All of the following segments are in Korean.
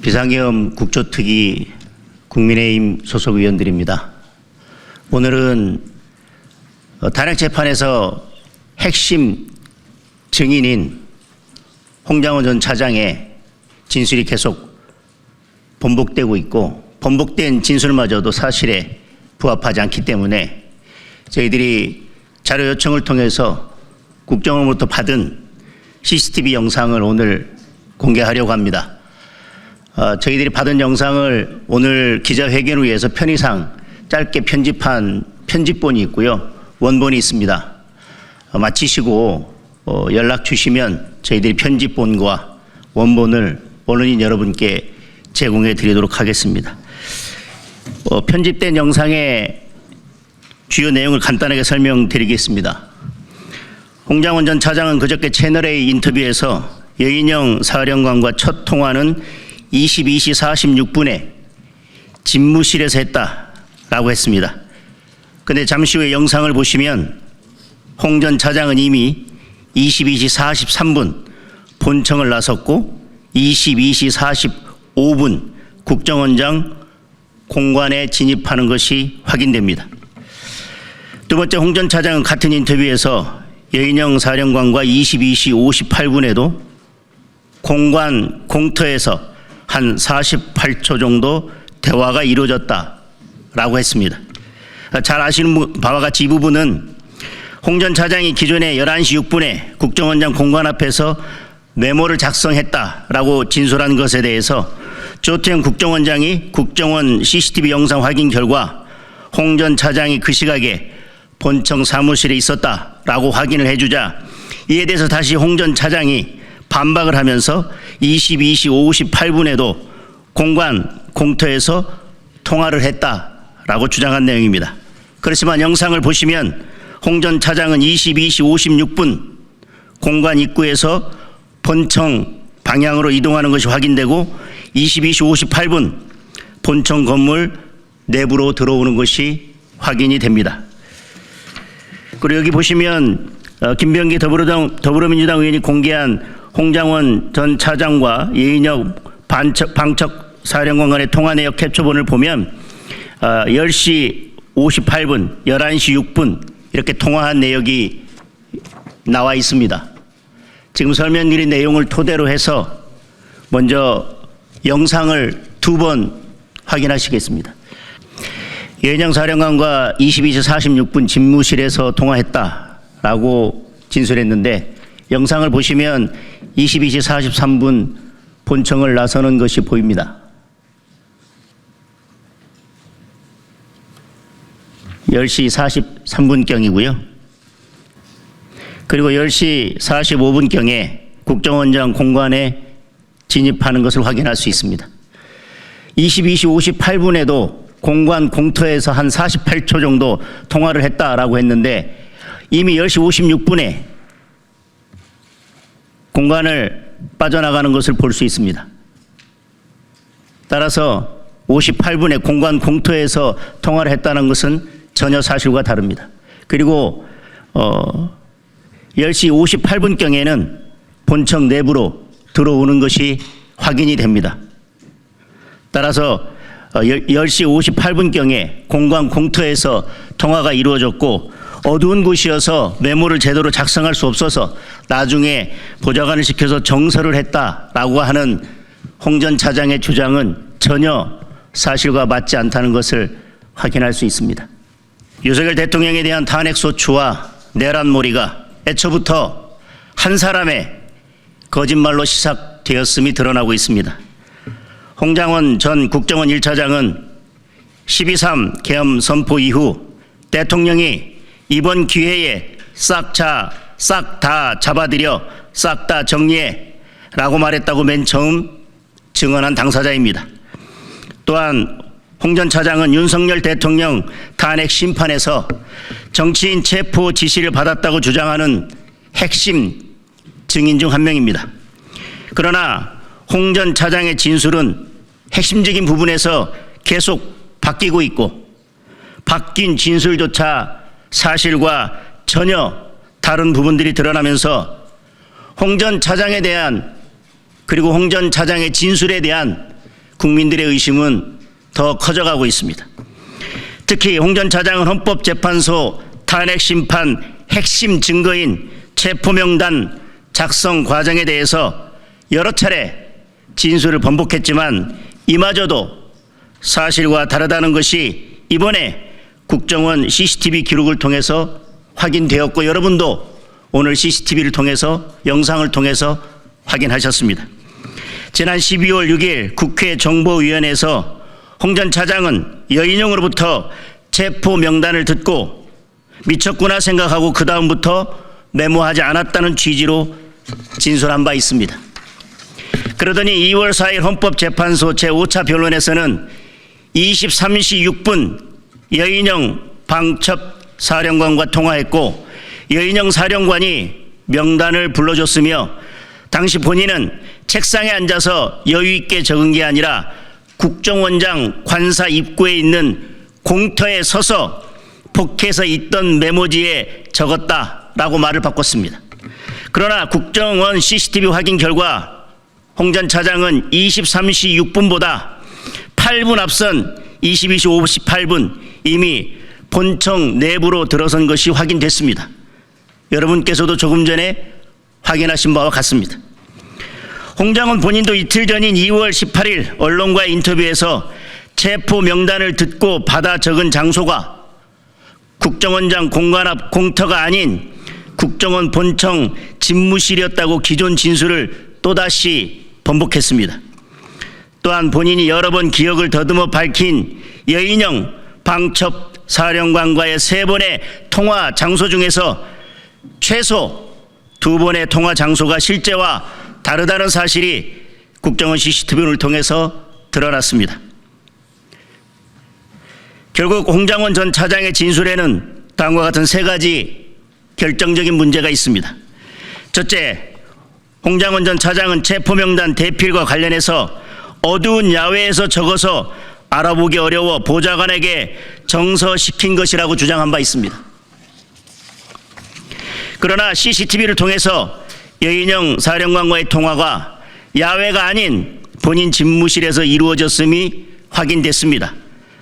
비상계엄 국조특위 국민의힘 소속 의원들입니다. 오늘은 탄핵재판에서 핵심 증인인 홍장원 전 차장의 진술이 계속 번복되고 있고, 번복된 진술마저도 사실에 부합하지 않기 때문에 저희들이 자료 요청을 통해서 국정원으로부터 받은 CCTV 영상을 오늘 공개하려고 합니다. 저희들이 받은 영상을 오늘 기자회견을 위해서 편의상 짧게 편집한 편집본이 있고요. 원본이 있습니다. 마치시고 연락 주시면 저희들이 편집본과 원본을 언론인 여러분께 제공해 드리도록 하겠습니다. 편집된 영상의 주요 내용을 간단하게 설명드리겠습니다. 홍장원 전 차장은 그저께 채널A 인터뷰에서 여인영 사령관과 첫 통화는 22시 46분에 집무실에서 했다라고 했습니다. 그런데 잠시 후에 영상을 보시면 홍 전 차장은 이미 22시 43분 본청을 나섰고 22시 45분 국정원장 공관에 진입하는 것이 확인됩니다. 두 번째, 홍 전 차장은 같은 인터뷰에서 여인영 사령관과 22시 58분에도 공관 공터에서 한 48초 정도 대화가 이루어졌다라고 했습니다. 잘 아시는 바와 같이 이 부분은 홍 전 차장이 기존에 11시 6분에 국정원장 공관 앞에서 메모를 작성했다라고 진술한 것에 대해서 조태영 국정원장이 국정원 CCTV 영상 확인 결과 홍 전 차장이 그 시각에 본청 사무실에 있었다라고 확인을 해주자, 이에 대해서 다시 홍 전 차장이 반박을 하면서 22시 58분에도 공관 공터에서 통화를 했다라고 주장한 내용입니다. 그렇지만 영상을 보시면 홍 전 차장은 22시 56분 공관 입구에서 본청 방향으로 이동하는 것이 확인되고 22시 58분 본청 건물 내부로 들어오는 것이 확인이 됩니다. 그리고 여기 보시면 김병기 더불어민주당 의원이 공개한 홍장원 전 차장과 여인영 방첩 사령관 간의 통화 내역 캡처본을 보면 10시 58분, 11시 6분 이렇게 통화한 내역이 나와 있습니다. 지금 설명드린 내용을 토대로 해서 먼저 영상을 두 번 확인하시겠습니다. 여인영 사령관과 22시 46분 집무실에서 통화했다라고 진술했는데, 영상을 보시면 22시 43분 본청을 나서는 것이 보입니다. 10시 43분경이고요. 그리고 10시 45분경에 국정원장 공관에 진입하는 것을 확인할 수 있습니다. 22시 58분에도 공관 공터에서 한 48초 정도 통화를 했다라고 했는데, 이미 10시 56분에 공간을 빠져나가는 것을 볼 수 있습니다. 따라서 58분에 공관 공터에서 통화를 했다는 것은 전혀 사실과 다릅니다. 그리고 10시 58분경에는 본청 내부로 들어오는 것이 확인이 됩니다. 따라서 10시 58분경에 공관 공터에서 통화가 이루어졌고, 어두운 곳이어서 메모를 제대로 작성할 수 없어서 나중에 보좌관을 시켜서 정서를 했다라고 하는 홍 전 차장의 주장은 전혀 사실과 맞지 않다는 것을 확인할 수 있습니다. 윤석열 대통령에 대한 탄핵소추와 내란몰이가 애초부터 한 사람의 거짓말로 시작되었음이 드러나고 있습니다. 홍장원 전 국정원 1차장은 12.3 계엄 선포 이후 대통령이 이번 기회에 싹 다 잡아들여 싹 다 정리해 라고 말했다고 맨 처음 증언한 당사자입니다. 또한 홍 전 차장은 윤석열 대통령 탄핵 심판에서 정치인 체포 지시를 받았다고 주장하는 핵심 증인 중 한 명입니다. 그러나 홍 전 차장의 진술은 핵심적인 부분에서 계속 바뀌고 있고, 바뀐 진술조차 사실과 전혀 다른 부분들이 드러나면서 홍 전 차장에 대한, 그리고 홍 전 차장의 진술에 대한 국민들의 의심은 더 커져가고 있습니다. 특히 홍 전 차장은 헌법재판소 탄핵심판 핵심 증거인 체포명단 작성 과정에 대해서 여러 차례 진술을 번복했지만 이마저도 사실과 다르다는 것이 이번에 국정원 CCTV 기록을 통해서 확인되었고, 여러분도 오늘 CCTV를 통해서, 영상을 통해서 확인하셨습니다. 지난 12월 6일 국회 정보위원회에서 홍 전 차장은 여인영으로부터 체포 명단을 듣고 미쳤구나 생각하고 그 다음부터 메모하지 않았다는 취지로 진술한 바 있습니다. 그러더니 2월 4일 헌법재판소 제5차 변론에서는 23시 6분 여인영 방첩 사령관과 통화했고, 여인영 사령관이 명단을 불러줬으며 당시 본인은 책상에 앉아서 여유 있게 적은 게 아니라 국정원장 관사 입구에 있는 공터에 서서 포켓에 있던 메모지에 적었다라고 말을 바꿨습니다. 그러나 국정원 CCTV 확인 결과 홍 전 차장은 23시 6분보다 8분 앞선 22시 58분 이미 본청 내부로 들어선 것이 확인됐습니다. 여러분께서도 조금 전에 확인하신 바와 같습니다. 홍 장은 본인도 이틀 전인 2월 18일 언론과의 인터뷰에서 체포 명단을 듣고 받아 적은 장소가 국정원장 공간 앞 공터가 아닌 국정원 본청 집무실이었다고 기존 진술을 또다시 번복했습니다. 또한 본인이 여러 번 기억을 더듬어 밝힌 여인영 방첩 사령관과의 3번의 통화 장소 중에서 최소 2번의 통화 장소가 실제와 다르다는 사실이 국정원 CCTV를 통해서 드러났습니다. 결국 홍장원 전 차장의 진술에는 다음과 같은 3가지 결정적인 문제가 있습니다. 첫째, 홍장원 전 차장은 체포명단 대필과 관련해서 어두운 야외에서 적어서 알아보기 어려워 보좌관에게 정서시킨 것이라고 주장한 바 있습니다. 그러나 CCTV를 통해서 여인영 사령관과의 통화가 야외가 아닌 본인 집무실에서 이루어졌음이 확인됐습니다.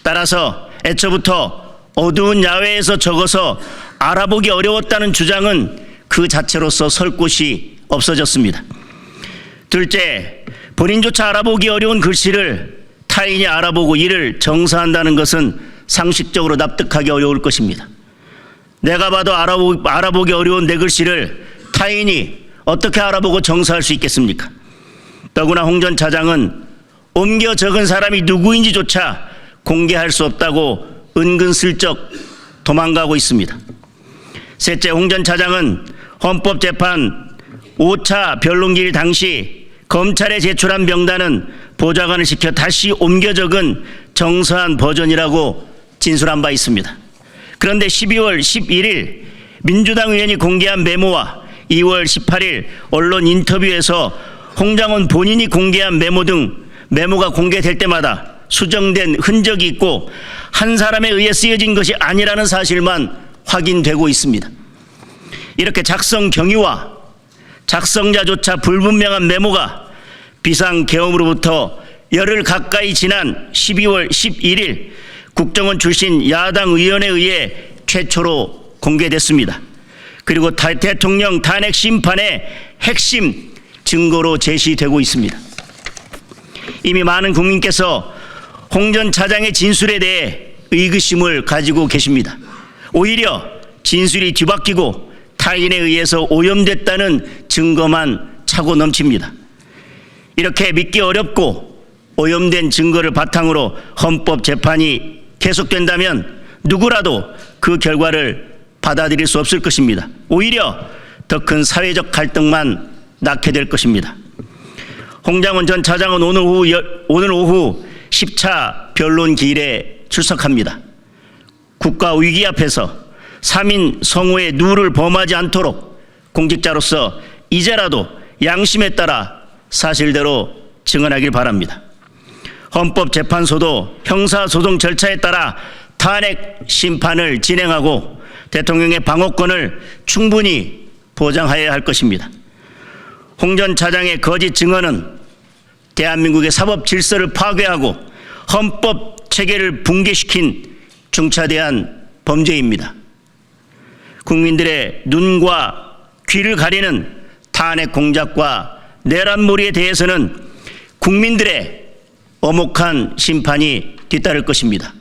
따라서 애초부터 어두운 야외에서 적어서 알아보기 어려웠다는 주장은 그 자체로서 설 곳이 없어졌습니다. 둘째, 본인조차 알아보기 어려운 글씨를 타인이 알아보고 이를 정사한다는 것은 상식적으로 납득하기 어려울 것입니다. 내가 봐도 알아보기 어려운 내 글씨를 타인이 어떻게 알아보고 정사할 수 있겠습니까? 더구나 홍 전 차장은 옮겨 적은 사람이 누구인지조차 공개할 수 없다고 은근슬쩍 도망가고 있습니다. 셋째, 홍 전 차장은 헌법재판 5차 변론기일 당시 검찰에 제출한 명단은 보좌관을 시켜 다시 옮겨 적은 정서한 버전이라고 진술한 바 있습니다. 그런데 12월 11일 민주당 의원이 공개한 메모와 2월 18일 언론 인터뷰에서 홍장원 본인이 공개한 메모 등 메모가 공개될 때마다 수정된 흔적이 있고 한 사람에 의해 쓰여진 것이 아니라는 사실만 확인되고 있습니다. 이렇게 작성 경위와 작성자조차 불분명한 메모가 비상계엄으로부터 열흘 가까이 지난 12월 11일 국정원 출신 야당 의원에 의해 최초로 공개됐습니다. 그리고 대통령 탄핵 심판의 핵심 증거로 제시되고 있습니다. 이미 많은 국민께서 홍 전 차장의 진술에 대해 의구심을 가지고 계십니다. 오히려 진술이 뒤바뀌고 타인에 의해서 오염됐다는 증거만 차고 넘칩니다. 이렇게 믿기 어렵고 오염된 증거를 바탕으로 헌법재판이 계속된다면 누구라도 그 결과를 받아들일 수 없을 것입니다. 오히려 더 큰 사회적 갈등만 낳게 될 것입니다. 홍장원 전 차장은 오늘 오후 10차 변론 기일에 출석합니다. 국가 위기 앞에서 3인 성호의 누를 범하지 않도록 공직자로서 이제라도 양심에 따라 사실대로 증언하길 바랍니다. 헌법재판소도 형사소송 절차에 따라 탄핵 심판을 진행하고 대통령의 방어권을 충분히 보장해야 할 것입니다. 홍 전 차장의 거짓 증언은 대한민국의 사법 질서를 파괴하고 헌법 체계를 붕괴시킨 중차대한 범죄입니다. 국민들의 눈과 귀를 가리는 탄핵 공작과 내란몰이에 대해서는 국민들의 엄혹한 심판이 뒤따를 것입니다.